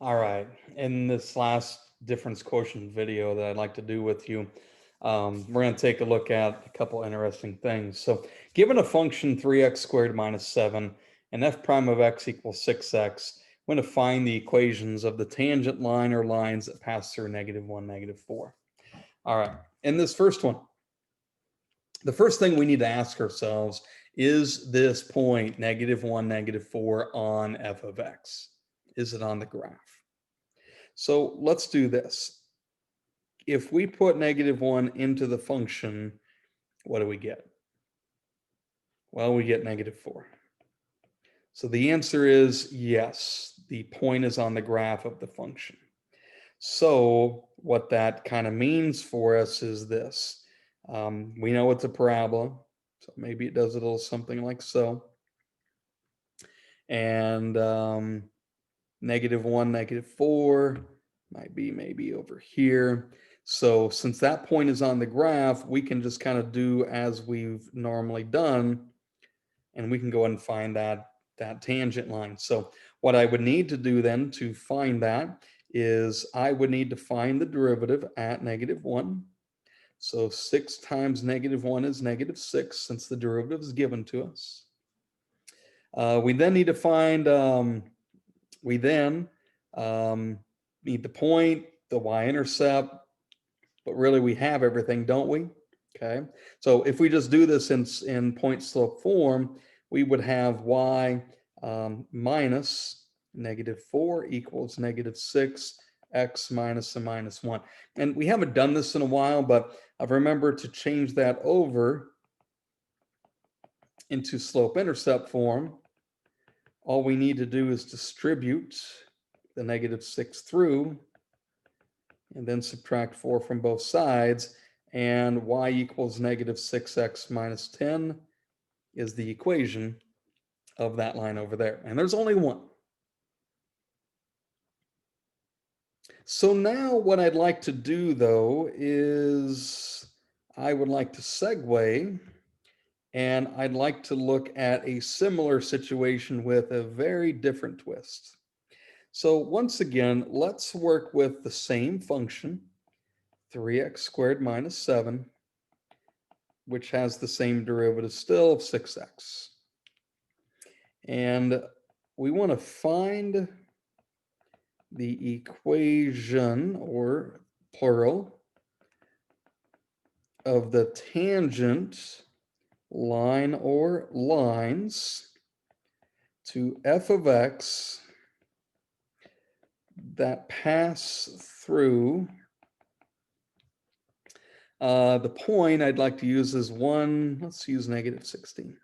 All right. In this last difference quotient video that I'd like to do with you, we're going to take a look at a couple interesting things. So given a function 3x squared minus 7 and f prime of x equals 6x, we're going to find the equations of the tangent line or lines that pass through -1, -4. All right. In this first one, the first thing we need to ask ourselves is this point -1, -4 on f of x? Is it on the graph? So let's do this. If we put -1 into the function, what do we get? Well, we get -4. So the answer is yes, the point is on the graph of the function. So what that kind of means for us is this. We know it's a parabola, so maybe it does a little something like so. And -1, -4 might be maybe over here. So since that point is on the graph, we can just kind of do as we've normally done, and we can go and find that tangent line. So what I would need to do then to find that is I would need to find the derivative at -1. So 6 times -1 is -6, since the derivative is given to us. We then need to find, we then need the point, the y-intercept, but really we have everything, don't we? Okay, so if we just do this in point slope form, we would have y minus -4 equals -6, x minus a minus 1. And we haven't done this in a while, but I've remembered to change that over into slope-intercept form. All we need to do is distribute the -6 through, and then subtract 4 from both sides, and y equals -6x minus 10 is the equation of that line over there. And there's only one. So now what I'd like to do, though, is I would like to segue, and I'd like to look at a similar situation with a very different twist. So once again, let's work with the same function, 3x squared minus 7, which has the same derivative still of 6x. And we want to find the equation, or plural, of the tangent line or lines to f of x that pass through the point I'd like to use is 1, let's use -16.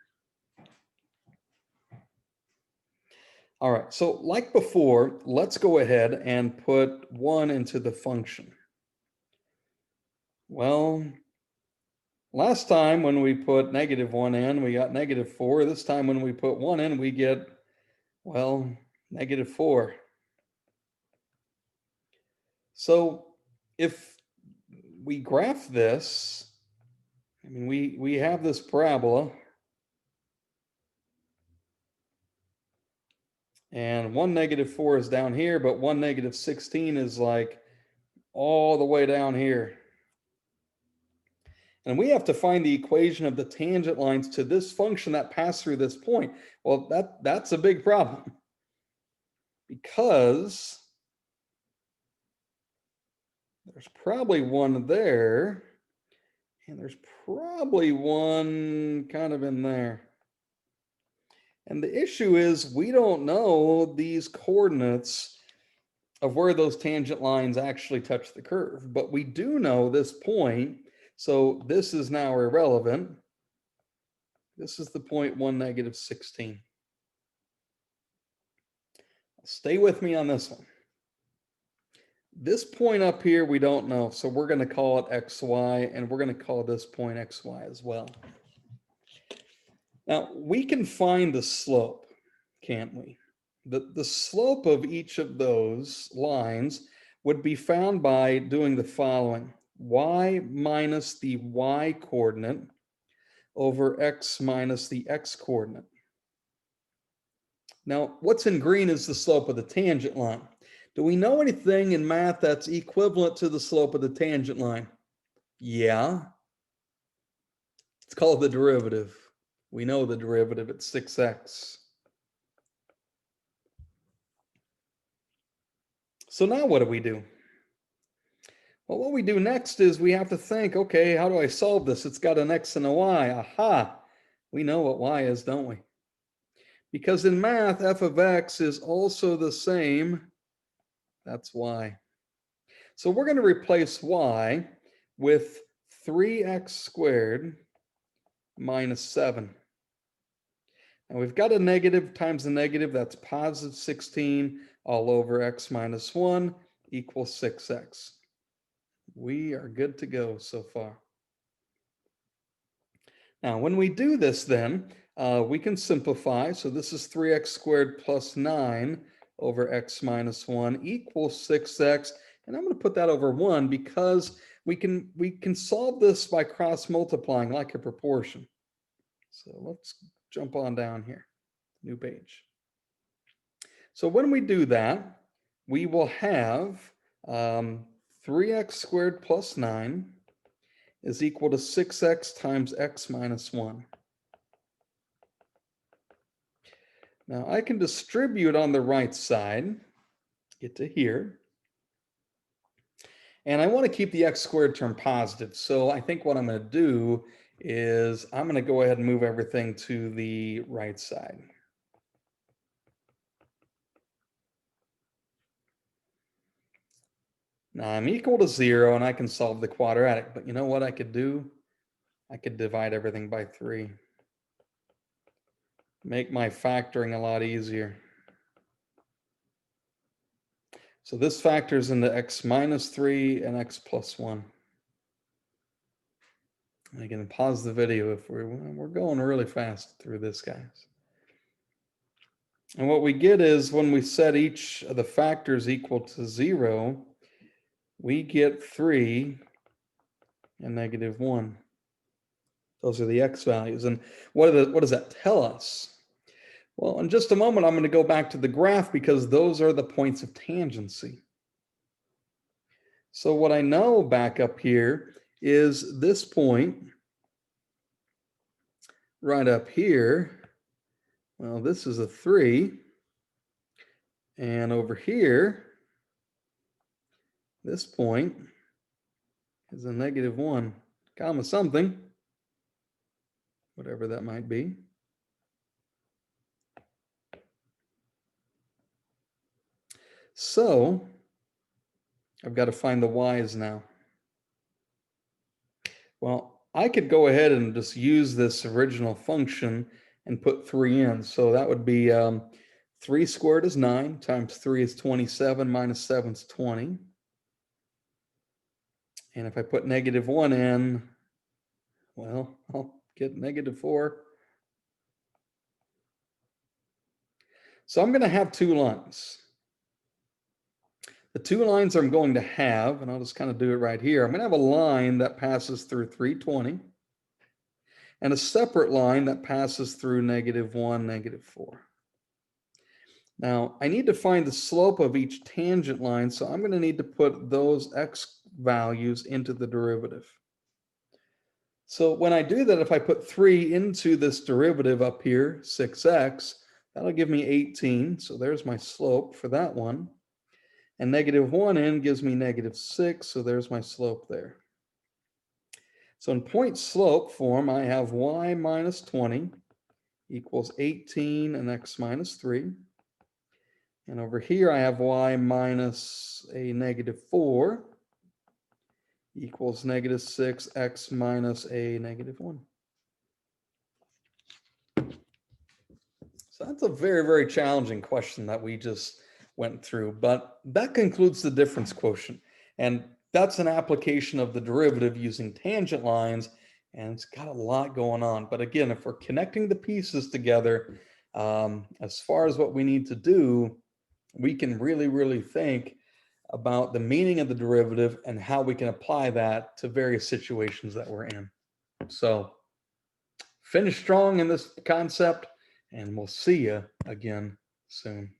All right, so like before, let's go ahead and put 1 into the function. Well, last time when we put -1 in, we got -4. This time when we put 1 in, we get, well, -4. So if we graph this, I mean, we have this parabola, and 1 -4 is down here, but 1 -16 is like all the way down here. And we have to find the equation of the tangent lines to this function that pass through this point. Well, that's a big problem, because there's probably one there, and there's probably one kind of in there. And the issue is we don't know these coordinates of where those tangent lines actually touch the curve, but we do know this point. So this is now irrelevant. This is the point 1 -16. Stay with me on this one. This point up here, we don't know. So we're going to call it xy, and we're going to call this point xy as well. Now, we can find the slope, can't we? The slope of each of those lines would be found by doing the following: y minus the y coordinate over x minus the x coordinate. Now, what's in green is the slope of the tangent line. Do we know anything in math that's equivalent to the slope of the tangent line? Yeah. It's called the derivative. We know the derivative at 6x. So now what do we do? Well, what we do next is we have to think, okay, how do I solve this? It's got an x and a y. Aha! We know what y is, don't we? Because in math, f of x is also the same. That's y. So we're going to replace y with 3x squared minus 7. And we've got a negative times a negative. That's positive 16 all over x minus 1 equals 6x. We are good to go so far. Now, when we do this then, we can simplify. So this is 3x squared plus 9 over x minus 1 equals 6x. And I'm going to put that over 1 because we can solve this by cross multiplying like a proportion. So let's jump on down here. New page. So when we do that, we will have 3x squared plus 9 is equal to 6x times x minus 1. Now I can distribute on the right side, get to here. And I want to keep the x squared term positive. So I think what I'm going to do is I'm going to go ahead and move everything to the right side. Now I'm equal to 0 and I can solve the quadratic, but you know what I could do? I could divide everything by 3. Make my factoring a lot easier. So this factors into x minus 3 and x plus 1. I can pause the video if we're going really fast through this, guys. And what we get is when we set each of the factors equal to 0, we get 3 and negative 1. Those are the x values. And what does that tell us? Well, in just a moment, I'm going to go back to the graph because those are the points of tangency. So what I know back up here is this point right up here. Well, this is a 3. And over here, this point is a negative 1, comma something, whatever that might be. So I've got to find the y's now. Well, I could go ahead and just use this original function and put 3 in. So that would be 3 squared is 9 times 3 is 27 minus 7 is 20. And if I put negative 1 in, well, I'll get negative 4. So I'm going to have 2 lines. The 2 lines I'm going to have, and I'll just kind of do it right here, I'm going to have a line that passes through 320 and a separate line that passes through negative 1, negative 4. Now, I need to find the slope of each tangent line, so I'm going to need to put those x values into the derivative. So when I do that, if I put 3 into this derivative up here, 6x, that'll give me 18. So there's my slope for that one. And negative 1 in gives me negative 6, so there's my slope there. So in point slope form, I have y minus 20 equals 18 and x minus 3. And over here, I have y minus a negative 4 equals negative 6, x minus a negative 1. So that's a very, very challenging question that we just went through, but that concludes the difference quotient. And that's an application of the derivative using tangent lines, and it's got a lot going on. But again, if we're connecting the pieces together, as far as what we need to do, we can really, really think about the meaning of the derivative and how we can apply that to various situations that we're in. So finish strong in this concept, and we'll see you again soon.